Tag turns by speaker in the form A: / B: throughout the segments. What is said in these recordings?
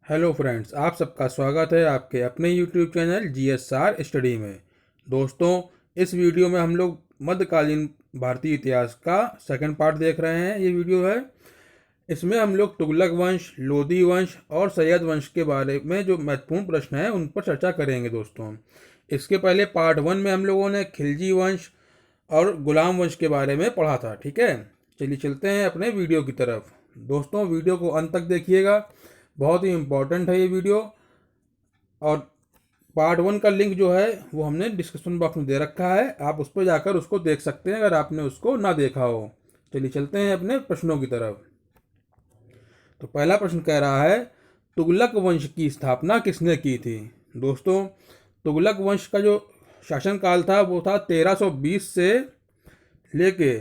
A: Hello friends, आप सबका स्वागत है आपके अपने यूट्यूब चैनल जीएसआर स्टडी में। दोस्तों, इस वीडियो में हम लोग मध्यकालीन भारतीय इतिहास का सेकंड पार्ट देख रहे हैं। ये वीडियो है, इसमें हम लोग तुगलक वंश, लोदी वंश और सैयद वंश के बारे में जो महत्वपूर्ण प्रश्न हैं उन पर चर्चा करेंगे। दोस्तों, इसके पहले पार्ट 1 में हम लोगों ने खिलजी वंश और गुलाम वंश के बारे में पढ़ा था। ठीक है, चलिए चलते हैं अपने वीडियो की तरफ। दोस्तों, वीडियो को अंत तक देखिएगा, बहुत ही इम्पोर्टेंट है ये वीडियो। और पार्ट 1 का लिंक जो है वो हमने डिस्क्रिप्शन बॉक्स में दे रखा है, आप उस पर जाकर उसको देख सकते हैं अगर आपने उसको ना देखा हो। चलिए चलते हैं अपने प्रश्नों की तरफ। तो पहला प्रश्न कह रहा है, तुगलक वंश की स्थापना किसने की थी। दोस्तों, तुगलक वंश का जो शासनकाल था वो था 1320 से लेके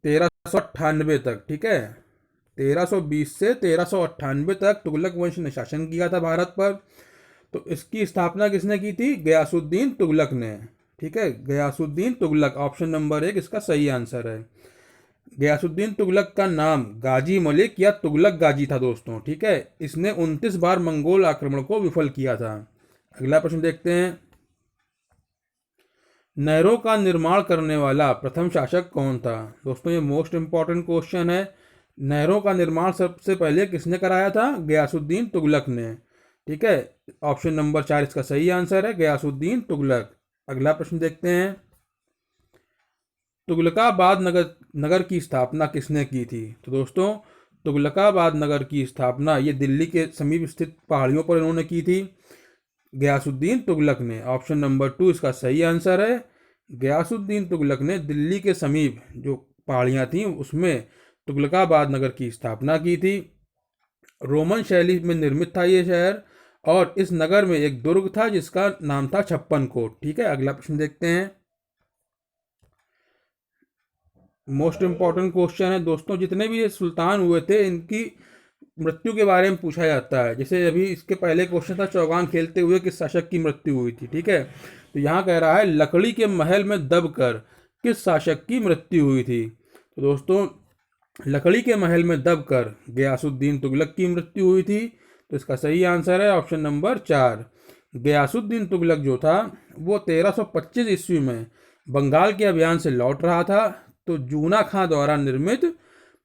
A: 1398 तक। ठीक है, 1320 से 1398 तक तुगलक वंश ने शासन किया था भारत पर। तो इसकी स्थापना किसने की थी? गयासुद्दीन तुगलक ने। ठीक है, गयासुद्दीन तुगलक ऑप्शन नंबर 1 इसका सही आंसर है। गयासुद्दीन तुगलक का नाम गाजी मलिक या तुगलक गाजी था दोस्तों। ठीक है, इसने 29 बार मंगोल आक्रमण को विफल किया था। अगला प्रश्न देखते हैं, नहरों का निर्माण करने वाला प्रथम शासक कौन था। दोस्तों, ये मोस्ट इंपॉर्टेंट क्वेश्चन है। नहरों का निर्माण सबसे पहले किसने कराया था? गयासुद्दीन तुगलक ने। ठीक है, ऑप्शन नंबर 4 इसका सही आंसर है, गयासुद्दीन तुगलक। अगला प्रश्न देखते हैं, तुगलकाबाद नगर की स्थापना किसने की थी। तो दोस्तों, तुगलकाबाद नगर की स्थापना ये दिल्ली के समीप स्थित पहाड़ियों पर इन्होंने की थी, गयासुद्दीन तुगलक ने। ऑप्शन नंबर 2 इसका सही आंसर है। गयासुद्दीन तुगलक ने दिल्ली के समीप जो पहाड़ियाँ थीं उसमें तुगलकाबाद नगर की स्थापना की थी। रोमन शैली में निर्मित था ये शहर, और इस नगर में एक दुर्ग था जिसका नाम था छप्पन कोट। ठीक है, अगला प्रश्न देखते हैं, मोस्ट इंपॉर्टेंट क्वेश्चन है दोस्तों। जितने भी ये सुल्तान हुए थे इनकी मृत्यु के बारे में पूछा जाता है। जैसे अभी इसके पहले क्वेश्चन था, चौगान खेलते हुए किस शासक की मृत्यु हुई थी। ठीक है, तो यहाँ कह रहा है लकड़ी के महल में दबकर किस शासक की मृत्यु हुई थी। तो दोस्तों, लकड़ी के महल में दबकर गयासुद्दीन तुगलक की मृत्यु हुई थी। तो इसका सही आंसर है ऑप्शन नंबर 4। गयासुद्दीन तुगलक जो था वो 1325 ईस्वी में बंगाल के अभियान से लौट रहा था। तो जूना खां द्वारा निर्मित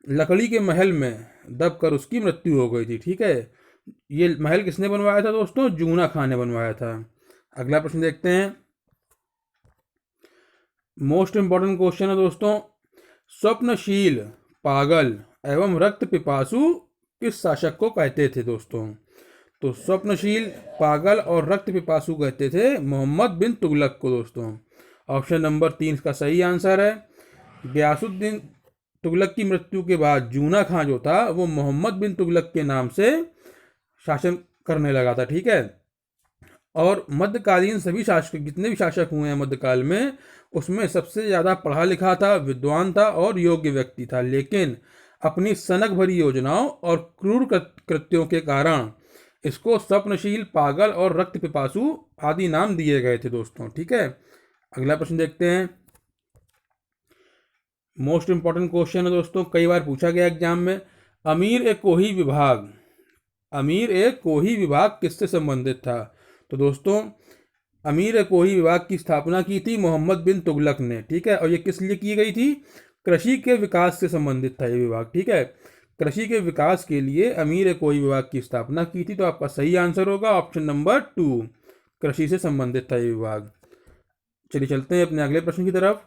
A: लकड़ी के महल में दबकर उसकी मृत्यु हो गई थी। ठीक है, ये महल किसने बनवाया था दोस्तों? जूना खां ने बनवाया था। अगला प्रश्न देखते हैं, मोस्ट इंपॉर्टेंट क्वेश्चन है दोस्तों, स्वप्नशील, पागल एवं रक्त पिपासु किस शासक को कहते थे। दोस्तों, तो स्वप्नशील, पागल और रक्त पिपासु कहते थे मोहम्मद बिन तुगलक को। दोस्तों, ऑप्शन नंबर 3 इसका सही आंसर है। गयासुद्दीन तुगलक की मृत्यु के बाद जूना खां जो था वो मोहम्मद बिन तुगलक के नाम से शासन करने लगा था। ठीक है, और मध्यकालीन सभी शासक, जितने भी शासक हुए हैं मध्यकाल में, उसमें सबसे ज़्यादा पढ़ा लिखा था, विद्वान था और योग्य व्यक्ति था। लेकिन अपनी सनक भरी योजनाओं और क्रूर कृत्यों के कारण इसको स्वप्नशील, पागल और रक्त पिपासु आदि नाम दिए गए थे दोस्तों। ठीक है, अगला प्रश्न देखते हैं, मोस्ट इंपॉर्टेंट क्वेश्चन है दोस्तों, कई बार पूछा गया एग्जाम में। अमीर ए कोही विभाग, अमीर ए कोही विभाग किससे संबंधित था। तो दोस्तों, अमीर ए कोही विभाग की स्थापना की थी मोहम्मद बिन तुगलक ने। ठीक है, और ये किस लिए की गई थी? कृषि के विकास से संबंधित था ये विभाग। ठीक है, कृषि के विकास के लिए अमीर ए कोही विभाग की स्थापना की थी। तो आपका सही आंसर होगा ऑप्शन नंबर 2, कृषि से संबंधित था ये विभाग। चलिए चलते हैं अपने अगले प्रश्न की तरफ,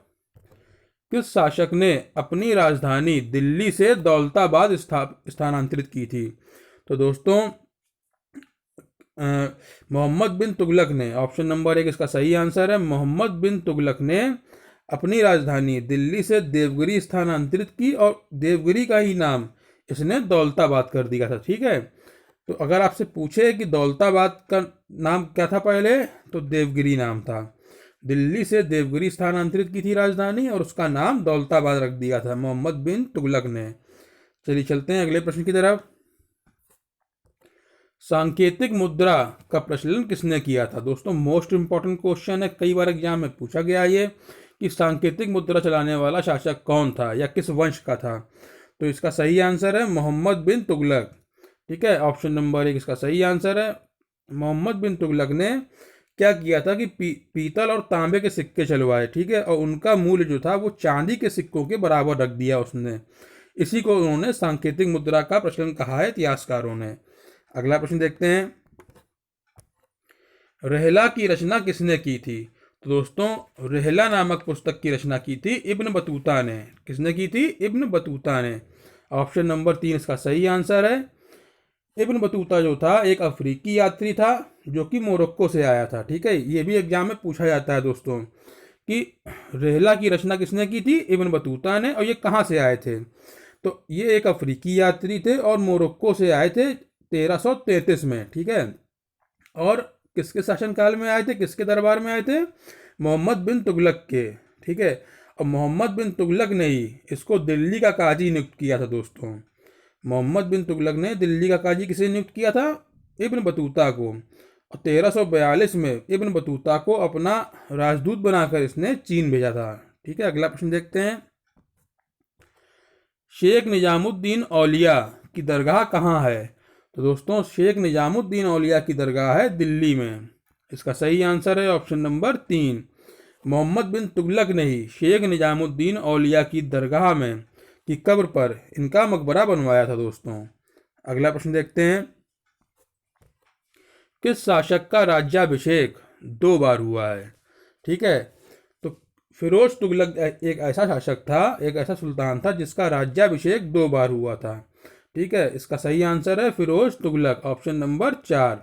A: किस शासक ने अपनी राजधानी दिल्ली से दौलताबाद स्थानांतरित की थी। तो दोस्तों, मोहम्मद बिन तुगलक ने। ऑप्शन नंबर 1 इसका सही आंसर है। मोहम्मद बिन तुगलक ने अपनी राजधानी दिल्ली से देवगिरी स्थानांतरित की और देवगिरी का ही नाम इसने दौलताबाद कर दिया था। ठीक है, तो अगर आपसे पूछे कि दौलताबाद का नाम क्या था पहले, तो देवगिरी नाम था। दिल्ली से देवगिरी स्थानांतरित की थी राजधानी और उसका नाम दौलताबाद रख दिया था मोहम्मद बिन तुगलक ने। चलिए चलते हैं अगले प्रश्न की तरफ, सांकेतिक मुद्रा का प्रचलन किसने किया था। दोस्तों, मोस्ट इंपॉर्टेंट क्वेश्चन है, कई बार एग्जाम में पूछा गया ये कि सांकेतिक मुद्रा चलाने वाला शासक कौन था या किस वंश का था। तो इसका सही आंसर है मोहम्मद बिन तुगलक। ठीक है, ऑप्शन नंबर 1 इसका सही आंसर है। मोहम्मद बिन तुगलक ने क्या किया था कि पीतल और तांबे के सिक्के चलवाए, ठीक है, और उनका मूल्य जो था वो चांदी के सिक्कों के बराबर रख दिया उसने। इसी को उन्होंने सांकेतिक मुद्रा का प्रचलन कहा है इतिहासकारों ने। अगला प्रश्न देखते हैं, रहला की रचना किसने की थी? तो दोस्तों, रहला नामक पुस्तक की रचना की थी इब्न बतूता ने। किसने की थी? इब्न बतूता ने। ऑप्शन नंबर 3 इसका सही आंसर है। इब्न बतूता जो था एक अफ्रीकी यात्री था जो कि मोरक्को से आया था, ठीक है। ये भी एग्जाम में पूछा जाता है दोस्तों कि रहला की रचना किसने की थी? इब्न बतूता ने। और ये कहाँ से आए थे? तो ये एक अफ्रीकी यात्री थे और मोरक्को से आए थे 1333 में, ठीक है। और किसके शासनकाल में आए थे? किसके दरबार में आए थे? मोहम्मद बिन तुगलक के, ठीक है। और मोहम्मद बिन तुगलक ने ही इसको दिल्ली का काजी नियुक्त किया था दोस्तों। मोहम्मद बिन तुगलक ने दिल्ली का काजी किसे नियुक्त किया था? इब्न बतूता को। और 1342 में इब्न बतूता को अपना राजदूत बनाकर इसने चीन भेजा था, ठीक है। अगला प्रश्न देखते हैं, शेख निजामुद्दीन औलिया की दरगाह कहाँ है? तो दोस्तों, शेख निजामुद्दीन औलिया की दरगाह है दिल्ली में। इसका सही आंसर है ऑप्शन नंबर 3। मोहम्मद बिन तुगलक ने ही शेख निजामुद्दीन औलिया की दरगाह में की कब्र पर इनका मकबरा बनवाया था दोस्तों। अगला प्रश्न देखते हैं, किस शासक का राज्याभिषेक 2 बार हुआ है? ठीक है, तो फिरोज तुगलक एक ऐसा शासक था, एक ऐसा सुल्तान था जिसका राज्याभिषेक 2 बार हुआ था, ठीक है। इसका सही आंसर है फिरोज तुगलक, ऑप्शन नंबर 4।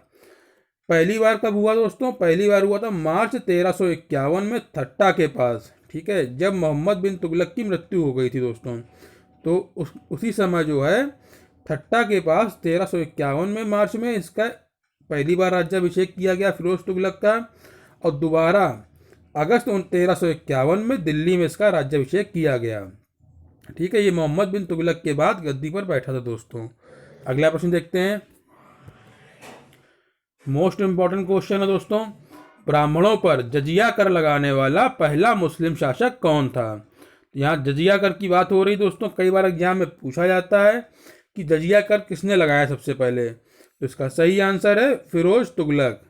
A: पहली बार कब हुआ दोस्तों? पहली बार हुआ था मार्च 1351 में थट्टा के पास, ठीक है, जब मोहम्मद बिन तुगलक की मृत्यु हो गई थी दोस्तों। तो उसी समय जो है थट्टा के पास 1351 में मार्च में इसका पहली बार राज्याभिषेक किया गया फिरोज तुगलक का। और दोबारा अगस्त 1351 में दिल्ली में इसका राज्याभिषेक किया गया, ठीक है। ये मोहम्मद बिन तुगलक के बाद गद्दी पर बैठा था दोस्तों। अगला प्रश्न देखते हैं, मोस्ट इंपॉर्टेंट क्वेश्चन है दोस्तों, ब्राह्मणों पर जजिया कर लगाने वाला पहला मुस्लिम शासक कौन था? यहाँ जजिया कर की बात हो रही दोस्तों, कई बार एग्जाम में पूछा जाता है कि जजिया कर किसने लगाया सबसे पहले। तो इसका सही आंसर है फिरोज तुगलक,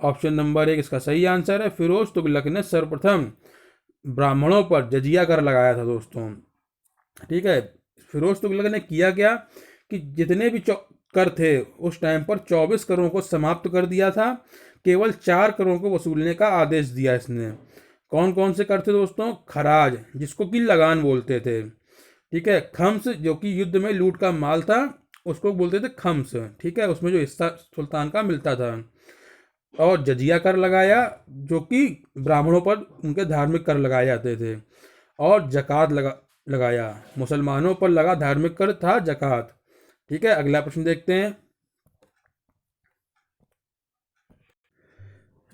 A: ऑप्शन नंबर 1 इसका सही आंसर है। फिरोज तुगलक ने सर्वप्रथम ब्राह्मणों पर जजिया कर लगाया था दोस्तों, ठीक है। फिरोज तुगलक ने किया क्या कि जितने भी कर थे उस टाइम पर 24 करों को समाप्त कर दिया था, केवल 4 करों को वसूलने का आदेश दिया इसने। कौन कौन से कर थे दोस्तों? खराज, जिसको कि लगान बोलते थे, ठीक है। खम्स, जो कि युद्ध में लूट का माल था, उसको बोलते थे खम्स, ठीक है, उसमें जो हिस्सा सुल्तान का मिलता था। और जजिया कर लगाया, जो कि ब्राह्मणों पर उनके धार्मिक कर लगाए जाते थे। और जकात लगाया, मुसलमानों पर लगा धार्मिक कर था जकात, ठीक है। अगला प्रश्न देखते हैं,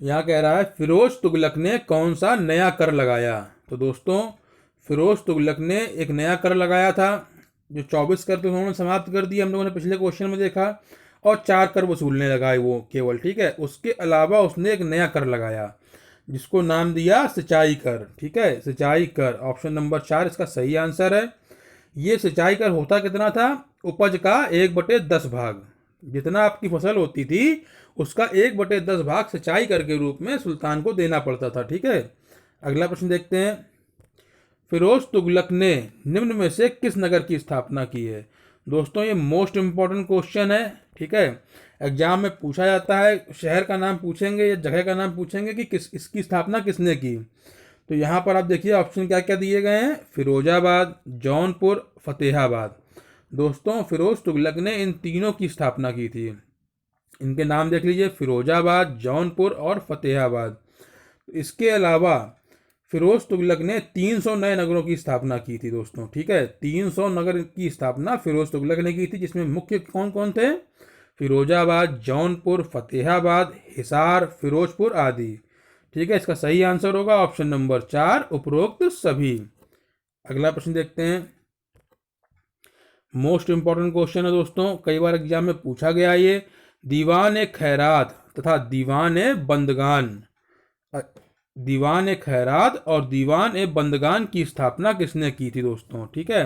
A: यहाँ कह रहा है फिरोज तुगलक ने कौन सा नया कर लगाया? तो दोस्तों, फिरोज तुगलक ने एक नया कर लगाया था, जो 24 कर थे उन्होंने समाप्त कर दिए, हम लोगों ने पिछले क्वेश्चन में देखा। और 4 कर वसूलने लगाए वो केवल, ठीक है। उसके अलावा उसने एक नया कर लगाया जिसको नाम दिया सिंचाई कर, ठीक है, सिंचाई कर, ऑप्शन नंबर 4 इसका सही आंसर है। ये सिंचाई कर होता कितना था? उपज का 1/10 भाग, जितना आपकी फसल होती थी उसका 1/10 भाग सिंचाई कर के रूप में सुल्तान को देना पड़ता था, ठीक है। अगला प्रश्न देखते हैं, फिरोज तुगलक ने निम्न में से किस नगर की स्थापना की है? दोस्तों, ये मोस्ट इंपॉर्टेंट क्वेश्चन है, ठीक है। एग्जाम में पूछा जाता है, शहर का नाम पूछेंगे या जगह का नाम पूछेंगे कि इसकी स्थापना किसने की। तो यहाँ पर आप देखिए ऑप्शन क्या क्या दिए गए हैं, फिरोजाबाद, जौनपुर, फतेहाबाद। दोस्तों, फिरोज तुगलक ने इन तीनों की स्थापना की थी। इनके नाम देख लीजिए, फिरोजाबाद, जौनपुर और फतेहाबाद। इसके अलावा फिरोज तुगलक ने 300 नए नगरों की स्थापना की थी दोस्तों, ठीक है। 300 नगर की स्थापना फिरोज तुगलक ने की थी, जिसमें मुख्य कौन कौन थे? फिरोजाबाद, जौनपुर, फतेहाबाद, हिसार, फिरोजपुर आदि, ठीक है। इसका सही आंसर होगा ऑप्शन नंबर 4, उपरोक्त सभी। अगला प्रश्न देखते हैं, मोस्ट इंपॉर्टेंट क्वेश्चन है दोस्तों, कई बार एग्जाम में पूछा गया ये, दीवान खैरात तथा दीवान बंदगान, दीवान खैरात और दीवान बंदगान की स्थापना किसने की थी दोस्तों, ठीक है।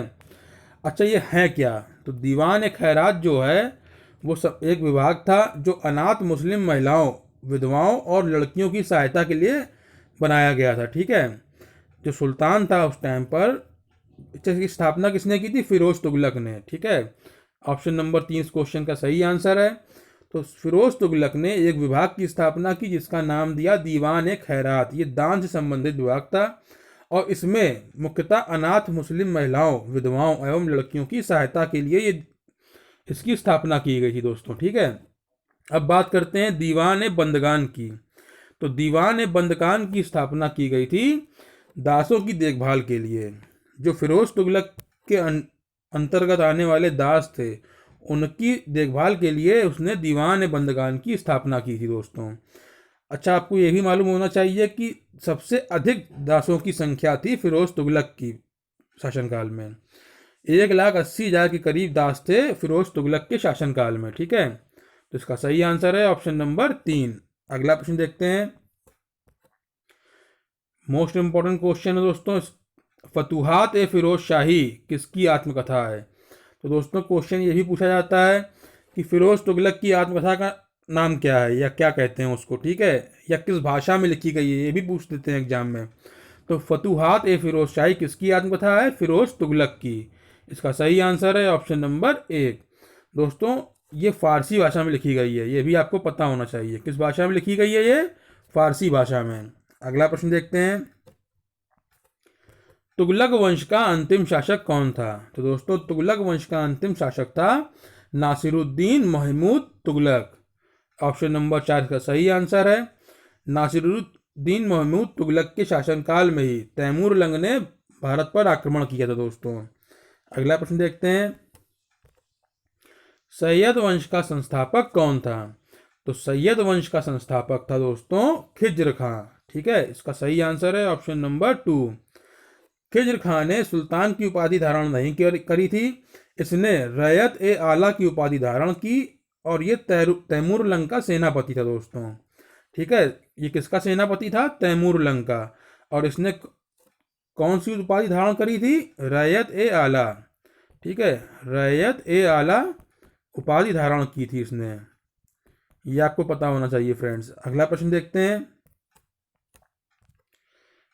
A: अच्छा, ये है क्या? तो दीवान खैरात जो है वो सब एक विभाग था जो अनाथ मुस्लिम महिलाओं, विधवाओं और लड़कियों की सहायता के लिए बनाया गया था। ठीक है, जो सुल्तान था उस टाइम पर, इसकी स्थापना किसने की थी? फिरोज तुगलक ने। ठीक है, ऑप्शन नंबर 3 इस क्वेश्चन का सही आंसर है। तो फिरोज तुगलक ने एक विभाग की स्थापना की जिसका नाम दिया दीवान ए खैरात। ये दान से संबंधित विभाग था और इसमें मुख्यतः अनाथ मुस्लिम महिलाओं, विधवाओं एवं लड़कियों की सहायता के लिए ये इसकी स्थापना की गई थी दोस्तों। ठीक है, अब बात करते हैं दीवान ए बंदगान की। तो दीवान ए बंदगान की स्थापना की गई थी दासों की देखभाल के लिए। जो फिरोज तुगलक के अंतर्गत आने वाले दास थे, उनकी देखभाल के लिए उसने दीवान ए बंदगान की स्थापना की थी दोस्तों। अच्छा, आपको यह भी मालूम होना चाहिए कि सबसे अधिक दासों की संख्या थी फिरोज तुगलक की शासनकाल में। 1,80,000 के करीब दास थे फिरोज तुगलक के शासनकाल में। ठीक है, तो इसका सही आंसर है ऑप्शन नंबर 3। अगला प्रश्न देखते हैं। मोस्ट इंपॉर्टेंट क्वेश्चन है दोस्तों, फतूहात ए फिरोज शाही किसकी आत्मकथा है? तो दोस्तों क्वेश्चन ये भी पूछा जाता है कि फिरोज तुगलक की आत्मकथा का नाम क्या है या क्या कहते हैं उसको। ठीक है, या किस भाषा में लिखी गई है, ये भी पूछ देते हैं एग्जाम में। तो फतूहात ए फिरोज शाही किसकी आत्मकथा है? फिरोज तुगलक की। इसका सही आंसर है ऑप्शन नंबर 1। दोस्तों ये फारसी भाषा में लिखी गई है, ये भी आपको पता होना चाहिए। किस भाषा में लिखी गई है? ये फारसी भाषा में। अगला प्रश्न देखते हैं, तुगलक वंश का अंतिम शासक कौन था? तो दोस्तों तुगलक वंश का अंतिम शासक था नासिरुद्दीन महमूद तुगलक। ऑप्शन नंबर 4 का सही आंसर है। नासिरुद्दीन महमूद तुगलक के शासनकाल में ही तैमूर लंग ने भारत पर आक्रमण किया था दोस्तों। अगला प्रश्न देखते हैं, सैयद वंश का संस्थापक कौन था? तो सैयद वंश का संस्थापक था दोस्तों खिज्र खां। ठीक है, इसका सही आंसर है ऑप्शन नंबर 2। खिज्र खां ने सुल्तान की उपाधि धारण नहीं करी थी, इसने रैयत ए आला की उपाधि धारण की और ये तैमूर लंग का सेनापति था दोस्तों। ठीक है, ये किसका सेनापति था? तैमूर लंग का। और इसने कौन सी उपाधि धारण करी थी? रैयत ए आला। ठीक है, रैयत ए आला उपाधि धारण की थी इसने, ये आपको पता होना चाहिए फ्रेंड्स। अगला प्रश्न देखते हैं,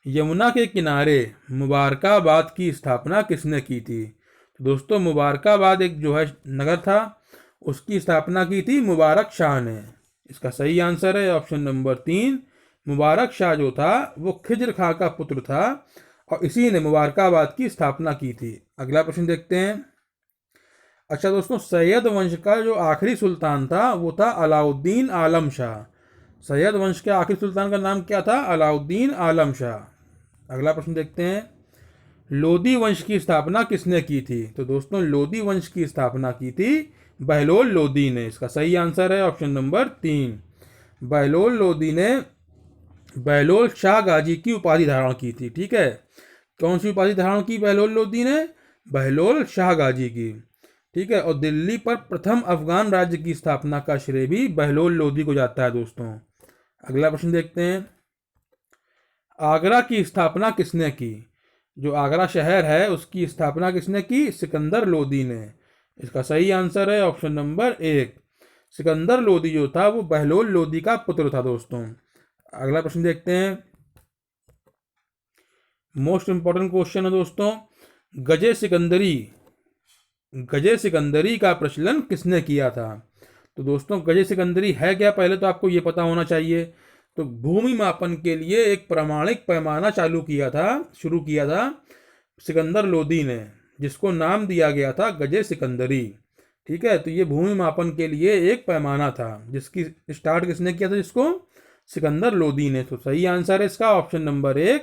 A: यमुना के किनारे मुबारकाबाद की स्थापना किसने की थी? तो दोस्तों मुबारकाबाद एक जो है नगर था, उसकी स्थापना की थी मुबारक शाह ने। इसका सही आंसर है ऑप्शन नंबर 3। मुबारक शाह जो था वो खिज्र खां का पुत्र था और इसी ने मुबारकाबाद की स्थापना की थी। अगला प्रश्न देखते हैं। अच्छा दोस्तों, सैयद वंश का जो आखिरी सुल्तान था वो था अलाउद्दीन आलम शाह। सैयद वंश के आखिरी सुल्तान का नाम क्या था? अलाउद्दीन आलम शाह। अगला प्रश्न देखते हैं, लोदी वंश की स्थापना किसने की थी? तो दोस्तों लोदी वंश की स्थापना की थी बहलोल लोदी ने। इसका सही आंसर है ऑप्शन नंबर 3। बहलोल लोदी ने बहलोल शाह गाजी की उपाधि धारण की थी। ठीक है, कौन सी उपाधि धारण की बहलोल लोदी ने? बहलोल शाह गाजी की। ठीक है, और दिल्ली पर प्रथम अफगान राज्य की स्थापना का श्रेय भी बहलोल लोदी को जाता है दोस्तों। अगला प्रश्न देखते हैं, आगरा की स्थापना किसने की? जो आगरा शहर है उसकी स्थापना किसने की? सिकंदर लोदी ने। इसका सही आंसर है ऑप्शन नंबर 1। सिकंदर लोदी जो था वो बहलोल लोदी का पुत्र था दोस्तों। अगला प्रश्न देखते हैं, मोस्ट इंपॉर्टेंट क्वेश्चन है दोस्तों, गजे सिकंदरी का प्रचलन किसने किया था? तो दोस्तों गजे सिकंदरी है क्या, पहले तो आपको ये पता होना चाहिए। तो भूमि मापन के लिए एक प्रामाणिक पैमाना शुरू किया था सिकंदर लोदी ने, जिसको नाम दिया गया था गजे सिकंदरी। ठीक है, तो ये भूमि मापन के लिए एक पैमाना था जिसकी स्टार्ट किसने किया था? जिसको सिकंदर लोदी ने। तो सही आंसर है इसका ऑप्शन नंबर 1,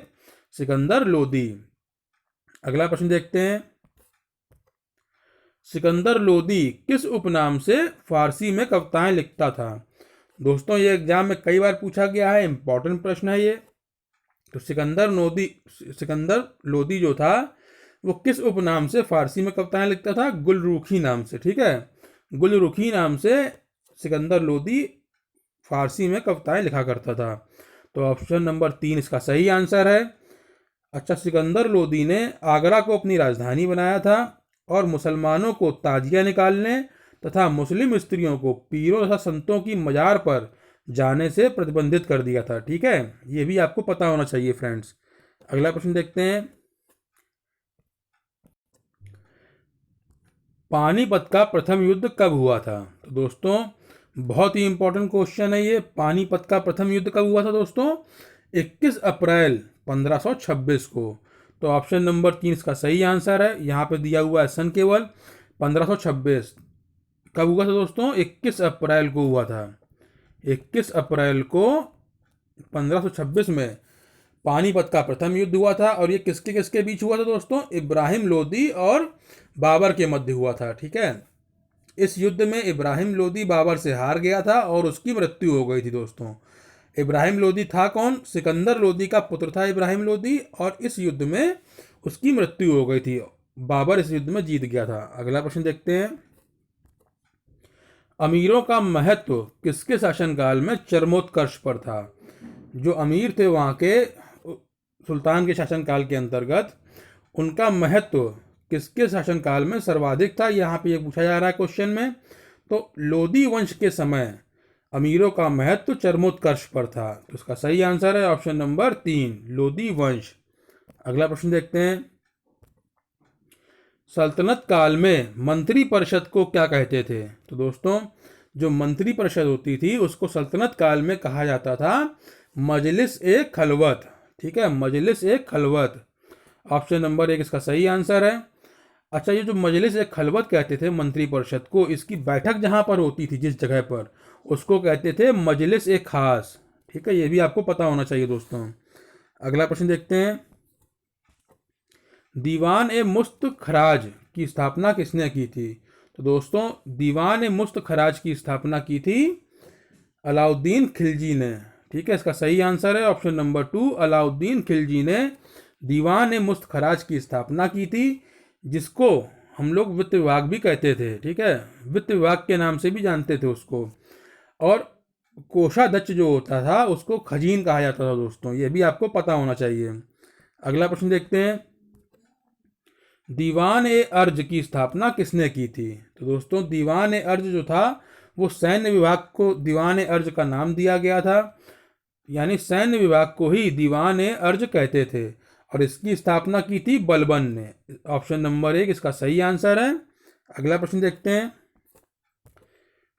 A: सिकंदर लोदी। अगला प्रश्न देखते हैं, सिकंदर लोदी किस उपनाम से फारसी में कविताएं लिखता था? दोस्तों ये एग्जाम में कई बार पूछा गया है, इंपॉर्टेंट प्रश्न है ये। तो सिकंदर लोदी जो था वो किस उपनाम से फारसी में कविताएं लिखता था? गुलरुखी नाम से। ठीक है, गुलरुखी नाम से सिकंदर लोदी फारसी में कविताएं लिखा करता था। तो ऑप्शन नंबर 3 इसका सही आंसर है। अच्छा, सिकंदर लोदी ने आगरा को अपनी राजधानी बनाया था और मुसलमानों को ताजिया निकालने तथा मुस्लिम स्त्रियों को पीरों तथा संतों की मजार पर जाने से प्रतिबंधित कर दिया था। ठीक है, ये भी आपको पता होना चाहिए फ्रेंड्स। अगला प्रश्न देखते हैं, पानीपत का प्रथम युद्ध कब हुआ था? तो दोस्तों बहुत ही इंपॉर्टेंट क्वेश्चन है ये। पानीपत का प्रथम युद्ध कब हुआ था दोस्तों? 21 अप्रैल 1526 को। तो ऑप्शन नंबर 3 इसका सही आंसर है। यहाँ पे दिया हुआ है सन केवल 1526। कब हुआ था दोस्तों? 21 अप्रैल को हुआ था। 21 अप्रैल को 1526 में पानीपत का प्रथम युद्ध हुआ था। और ये किसके किसके बीच हुआ था दोस्तों? इब्राहिम लोदी और बाबर के मध्य हुआ था। ठीक है, इस युद्ध में इब्राहिम लोदी बाबर से हार गया था और उसकी मृत्यु हो गई थी दोस्तों। इब्राहिम लोदी था कौन? सिकंदर लोदी का पुत्र था इब्राहिम लोदी, और इस युद्ध में उसकी मृत्यु हो गई थी। बाबर इस युद्ध में जीत गया था। अगला प्रश्न देखते हैं, अमीरों का महत्व किसके शासनकाल में चरमोत्कर्ष पर था? जो अमीर थे वहाँ के सुल्तान के शासनकाल के अंतर्गत, उनका महत्व किसके शासनकाल में सर्वाधिक था? यहाँ पे ये पूछा जा रहा है क्वेश्चन में। तो लोदी वंश के समय अमीरों का महत्व चरमोत्कर्ष पर था। तो इसका सही आंसर है ऑप्शन नंबर 3, लोदी वंश। अगला प्रश्न देखते हैं, सल्तनत काल में मंत्री परिषद को क्या कहते थे? तो दोस्तों जो मंत्री परिषद होती थी उसको सल्तनत काल में कहा जाता था मजलिस ए खलवत। ठीक है, मजलिस ए खलवत। ऑप्शन नंबर 1 इसका सही आंसर है। अच्छा, ये जो मजलिस ए खलवत कहते थे मंत्री परिषद को, इसकी बैठक जहां पर होती थी जिस जगह पर, उसको कहते थे मजलिस ए खास। ठीक है, ये भी आपको पता होना चाहिए दोस्तों। अगला प्रश्न देखते हैं, दीवान ए मुस्त खराज की स्थापना किसने की थी? तो दोस्तों दीवान ए मुस्त खराज की स्थापना की थी अलाउद्दीन खिलजी ने। ठीक है, इसका सही आंसर है ऑप्शन नंबर 2, अलाउद्दीन खिलजी ने दीवान ए मुस्त खराज की स्थापना की थी, जिसको हम लोग वित्त विभाग भी कहते थे। ठीक है, वित्त विभाग के नाम से भी जानते थे उसको। और कोषाध्यक्ष जो होता था उसको खजीन कहा जाता था दोस्तों, ये भी आपको पता होना चाहिए। अगला प्रश्न देखते हैं, दीवान ए अर्ज की स्थापना किसने की थी? तो दोस्तों दीवान ए अर्ज जो था वो सैन्य विभाग को दीवान ए अर्ज का नाम दिया गया था, यानी सैन्य विभाग को ही दीवान ए अर्ज कहते थे, और इसकी स्थापना की थी बलबन ने। ऑप्शन नंबर 1 इसका सही आंसर है। अगला प्रश्न देखते हैं,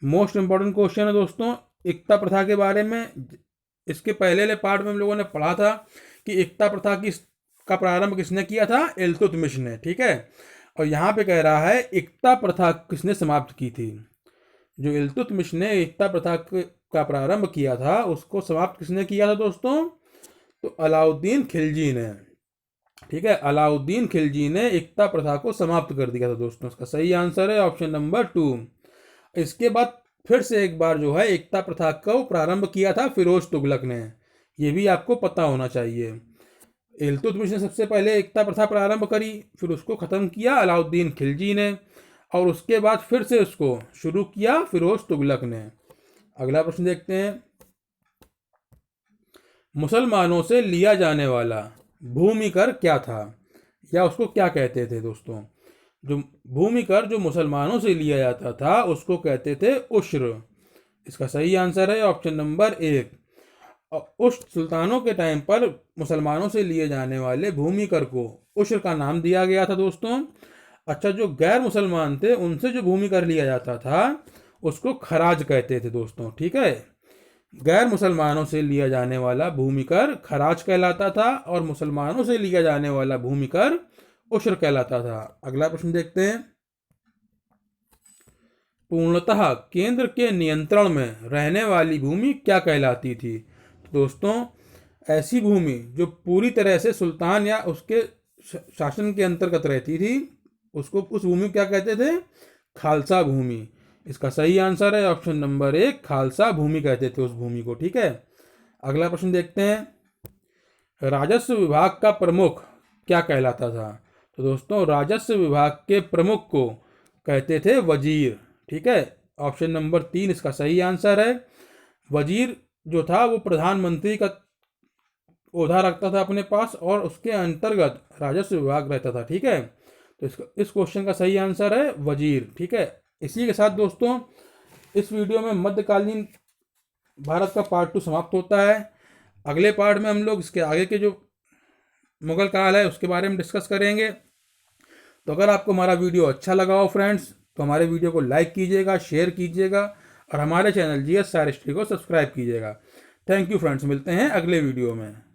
A: मोस्ट इंपॉर्टेंट क्वेश्चन है दोस्तों एकता प्रथा के बारे में। इसके पहले पार्ट में हम लोगों ने पढ़ा था कि एकता प्रथा का प्रारंभ किसने किया था? इल्तुतमिश ने। ठीक है, और यहाँ पे कह रहा है एकता प्रथा किसने समाप्त की थी? जो इल्तुतमिश ने एकता प्रथा का प्रारंभ किया था उसको समाप्त किसने किया था दोस्तों? तो अलाउद्दीन खिलजी ने। ठीक है, अलाउद्दीन खिलजी ने एकता प्रथा को समाप्त कर दिया था दोस्तों। इसका सही आंसर है ऑप्शन नंबर 2। इसके बाद फिर से एक बार जो है एकता प्रथा को प्रारंभ किया था फिरोज तुगलक ने, ये भी आपको पता होना चाहिए। इल्तुतमिश ने सबसे पहले एकता प्रथा प्रारंभ करी, फिर उसको खत्म किया अलाउद्दीन खिलजी ने, और उसके बाद फिर से उसको शुरू किया फिरोज तुगलक ने। अगला प्रश्न देखते हैं, मुसलमानों से लिया जाने वाला भूमि कर क्या था, या उसको क्या कहते थे दोस्तों? जो भूमि कर जो मुसलमानों से लिया जाता था उसको कहते थे उश्र। इसका सही आंसर है ऑप्शन नंबर 1। उस सुल्तानों के टाइम पर मुसलमानों से लिए जाने वाले भूमि कर को उश्र का नाम दिया गया था दोस्तों। अच्छा, जो गैर मुसलमान थे उनसे जो भूमि कर लिया जाता था उसको खराज कहते थे दोस्तों। ठीक है, गैर मुसलमानों से लिया जाने वाला भूमि कर खराज कहलाता था, और मुसलमानों से लिया जाने वाला भूमि कर उश्र कहलाता था। अगला प्रश्न देखते हैं, पूर्णतः केंद्र के नियंत्रण में रहने वाली भूमि क्या कहलाती थी? तो दोस्तों ऐसी भूमि जो पूरी तरह से सुल्तान या उसके शासन के अंतर्गत रहती थी उसको उस भूमि को क्या कहते थे? खालसा भूमि। इसका सही आंसर है ऑप्शन नंबर 1, खालसा भूमि कहते थे उस भूमि को। ठीक है, अगला प्रश्न देखते हैं, राजस्व विभाग का प्रमुख क्या कहलाता था? तो दोस्तों राजस्व विभाग के प्रमुख को कहते थे वजीर। ठीक है, ऑप्शन नंबर 3 इसका सही आंसर है। वजीर जो था वो प्रधानमंत्री का ओहदा रखता था अपने पास, और उसके अंतर्गत राजस्व विभाग रहता था। ठीक है, तो इस क्वेश्चन का सही आंसर है वजीर। ठीक है, इसी के साथ दोस्तों इस वीडियो में मध्यकालीन भारत का पार्ट 2 समाप्त होता है। अगले पार्ट में हम लोग इसके आगे के जो मुगल काल है उसके बारे में डिस्कस करेंगे। तो अगर आपको हमारा वीडियो अच्छा लगा हो फ्रेंड्स, तो हमारे वीडियो को लाइक कीजिएगा, शेयर कीजिएगा और हमारे चैनल GS SAR हिस्ट्री को सब्सक्राइब कीजिएगा। थैंक यू फ्रेंड्स, मिलते हैं अगले वीडियो में।